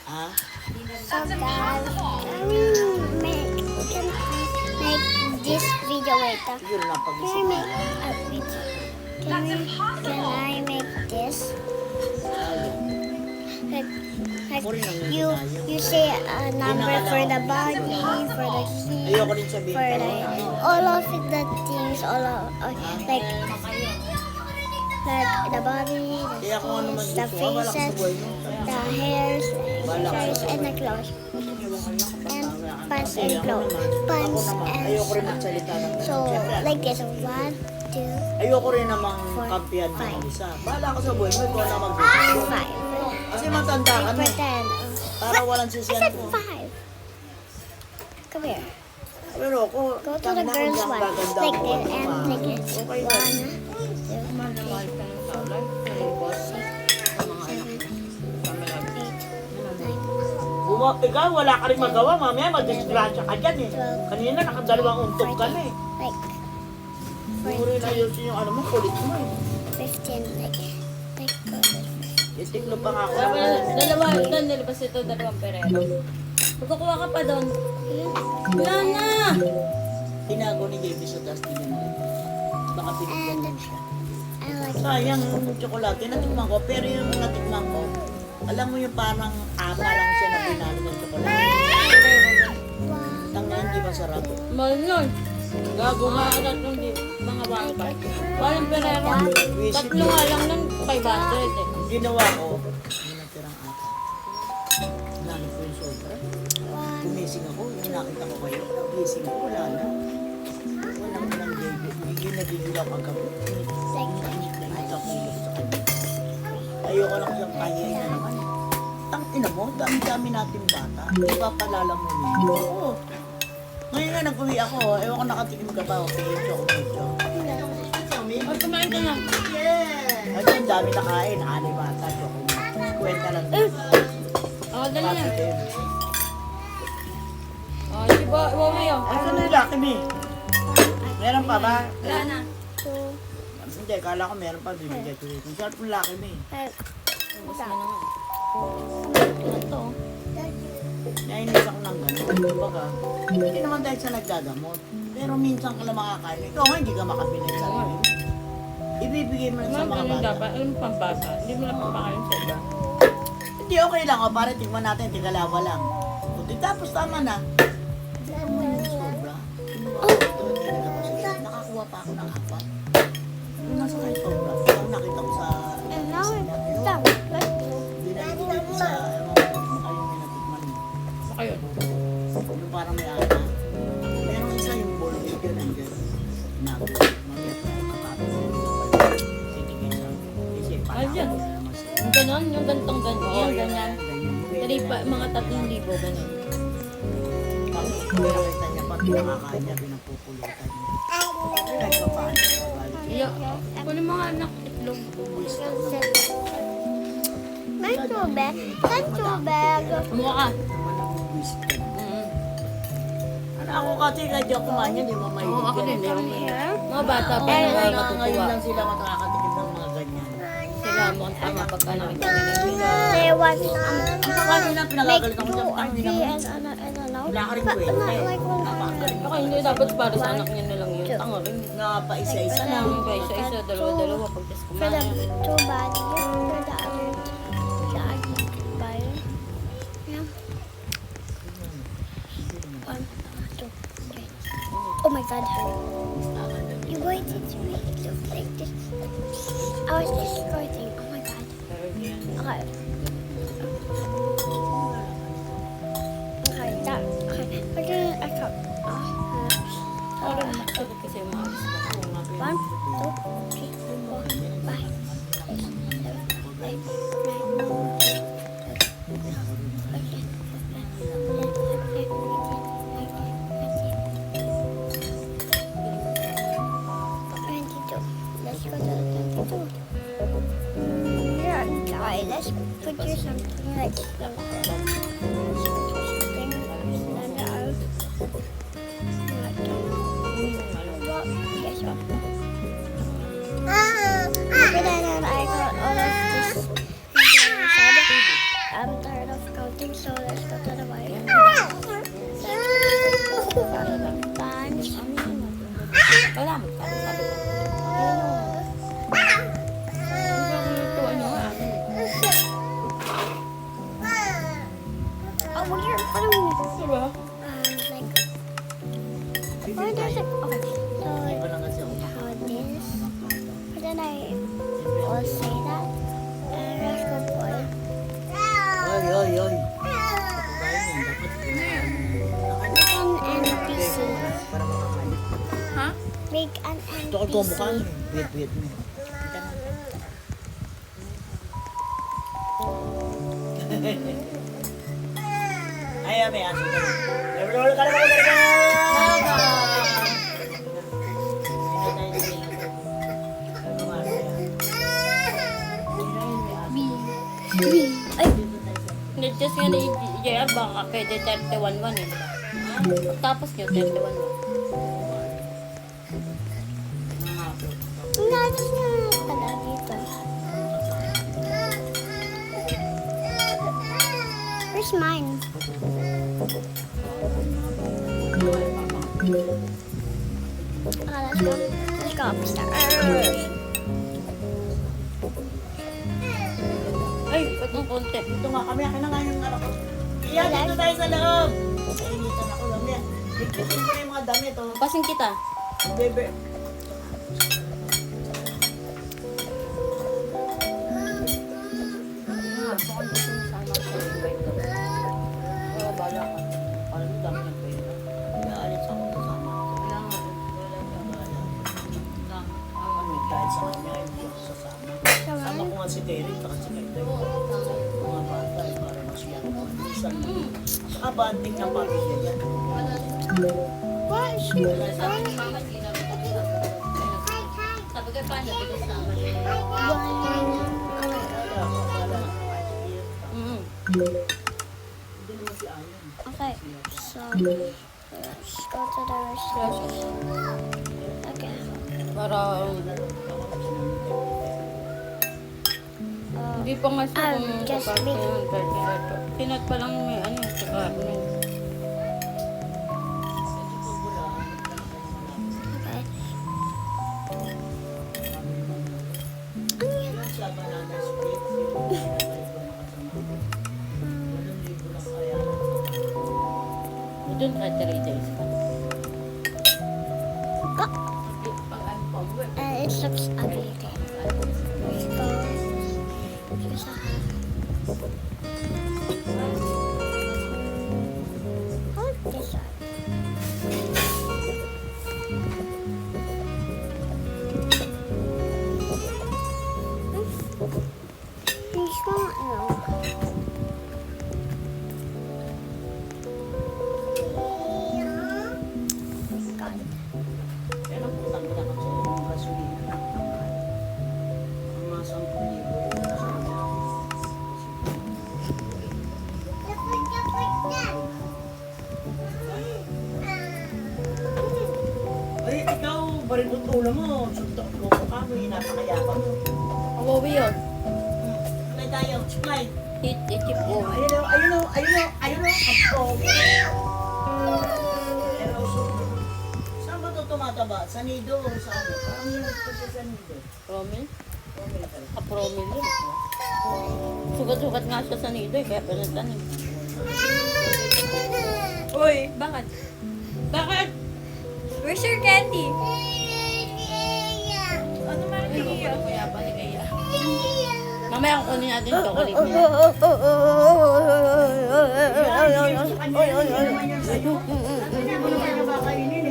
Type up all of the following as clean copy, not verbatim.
Ah? So guys, can make this video later. Yun na, Can I pag-isip na. make wait. Can I make this? Like you say a number for the body, for the heat, Ayoko rin sabihin for ko. the all of the things, all of like the body, the Kaya kung ano man skins, the gusto, wala ka sa faces, buhay mo. the hairs, Wala ka shirts, sa and the buhay. clothes, and pants Kasi and ako clothes, naman, pants ayoko rin and magsalita ng so like this, 1, 2, ayoko rin namang Four, kampihan ng five. isa. Bahala ka sa buhay mo, ikaw na magdesisyon. 5. Kasi matanda ka na eh. Pretend. Para walang I sisiyan said mo. 5. Come here. Pero ako, Go to the girls one. Take it and take it. Okay 1, lang. 2, 3, 4, 5, 6, 7, 8, 9, Ikaw, wala ka rin magawa. Mamaya mag-disgrasya ka dyan eh. 12, Kanina, nakadalawang untok ka na eh. like Hindi mo rin ayusin yung ano mo, kulit mo eh. 15, like Itiklo pa nga ako. Dalawa, doon nilabas ito, dalawang perero. Magkukuha ka pa doon. Wala na! Tinago ni JB sa taas din mo. Baka pinigyan mo siya. I like Sayang yung tsokolate, natikman ko. Pero yung natikman ko, alam mo yung parang ama lang siya na pinalo ng tsokolate. Tanga, hindi masarap. Mahal yun. Gago nga ka tatlong mga bangkay. Walang perero. Tatlo nga lang ng 500 eh. Ginawa ko, yung natirang ata. Lalo ko yung sobra. Gumising ako, yung nakita ko kayo. Gising ko, wala na. Walang JB. Gigil ako kagabi. Nakita ko yung sa kanya. Ayoko lang siyang kaya na naman. Tangina mo, dami-dami natin bata. Ipapalala mo nito. Oo. Ngayon nga nag-uwi ako, ewan ko nakatikim ka ba, okay, medyo. O, kumain ka na. Yeah! At yung dami nakain, 6 bata, chocolate. Kwenta lang. O, dali na. Positive. O, di ba, iwa mo yun. Ano na yung Lucky Me? Meron pa ba? Wala na. 2, Hindi, kala ko meron pa bibigay ko dito. Sarap ng Lucky Me. 5. Ubus mo na nga. Ito. Nainis ako ng gano'n. Kumbaga, hindi naman dahil sa naggagamot. Pero minsan ka lang makakain. Ikaw nga, hindi ka makapinay sa akin. Ibibigay mo lang sa Mga mga ganun bata. dapat. Alam mo pang bata. Hindi mo lang papakain sa iba. Hindi, okay lang. O, para tingnan natin, tigalawa lang. O, di tapos tama na. Sobra. Nakakuha pa ako ng 4. Yung nasa kayo sobra. Yung nakita ko sa... And now it's done. Let's go. Hindi na ko sa... Ewan ko kung kayo may natikman mo. Baka yun. Yung parang may ata. Merong isa yung bolognese ka nandiyan. Naku, mamaya pa yung kakapit. Titigil sa akin. Kasi Ay, yan. Yung ganon, yung gantong ganyan, ganyan. Mga 3,000 ganun. Tapos pinakita niya pa, pinakakain niya, pinapupulutan niya. Nagpapahan siya sa balik. Iya. Kunin mo nga anak, itlog. My tubig. My tubig. Kumuha ka. Buwisit ka na. Ano ako kasi kahit ako kumain yan, di mo may Oo, ako din. From here. Mga bata pa Eh, na ngayon matutuwa. lang sila makakatikim ng mga ganyan. Sila mo ang tama pagka nakita nila. They want Ako kanina make pinagagalit ako 2 sa or pang 3 naman. and ano. Wala ka rin But kwenta not eh. like 100. Napakagaling. Okay, hindi dapat para sa anak niya na lang yun. Tanga rin. Napaisa-isa lang. Yung pa isa-isa, dalawa-dalawa pag tas For the kumain. 2 body, for the other body. Yeah. 1, 2, 3. Oh my god. You wanted to make it look like this. I was just recording. Oh my god. Okay. Okay, that. Okay. We're doing a cup. Para nakakagod kasi yung mga alis na. 1, 2, 3, 4, 5, 6, 7, 8, 9. Let's go to the 22. Yeah, guys, let's put you something like Guess what? But then I got all of this. I'm tired of counting. So let's go to the white. Lunch. Wala mo. Sabi ko. Tuwa niyo nga. Oh, well, you're putting Diba? like. Where does it? Okay. So Iba lang kasi ako. how this? But then I will say that. And let's go boy. Oy, oy, oy. Kaya niyan, dapat An NPC. para makakalit. Ha? Make an Ito ko ito mukha NPC. niya. Wait, wait mo. Kita na. Ay, may aso ka na. Level ka na, ka na, ka na! Ay, Nag-just nga na i-JR, baka pwede 31-1 eh. Tapos nyo, 31-1. natin na pala dito. Where's mine? Let's go. Let's go upstairs. Ay, ba't ng konti? Ito nga kami, akin na nga yung ano ko. Iyan, dito tayo sa loob. Nainitan ako lang yan. Bigyan ko na yung mga damit, oh. Pasing kita. Bebe. Dahil sa kanya, hindi ako sasama. Sama ko nga si Terry, saka si Kaito. Mga bata, para masaya ko. Minsan, saka banding ng pamilya niya. What is she? Sabi ko, paano? Bigas na ako. Hindi naman si Ayan. Okay, so let's go to the resources. Okay. Para, hindi pa nga siya kung just kapag make- Pinat pa lang may ano, saka ano. Okay. Sa banana split, yung pinabalik ko nakasama. Walang libo lang kaya. Doon ka 3 days pa. It looks ugly. Let's go. Here's a how like this side. You smell it now. God. Pero ang putang ina kasi yung gasolina na kamahal. Ang mga 10,000 yung gasolina. Ay, ikaw, baril ang ulo mo. Suntok mo ka mo, hinapakayapan mo. Awawi yun. Supply tayo, supply. Chip over. Ayun o, ayun o, ayun o, ayun o, ang pogi. Pero, so, saan ba ito tumataba? Sa nido o sa ano? Parang yun ito sa nido. Promil? Okay, talaga. Ka-promil yun. Sugat-sugat nga siya sa nido eh, kaya pinagtanim. Uy, bakit? Bakit? Where's your candy? Ano man Ay, ang wala kaya pa ni Kaya. Mamaya kung kunin natin yung chocolate niya.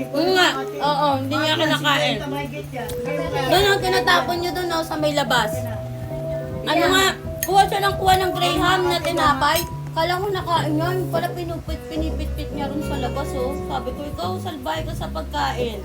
Oo nga, oo, hindi niya kinakain. Doon ang tinatapon niyo doon sa may labas. Ano nga, kuha siya ng kuha ng Graham na tinapay. Kala ko nakain niya, yung pala pinipit-pit niya rin sa labas oh. Sabi ko, ikaw salbay ka sa pagkain.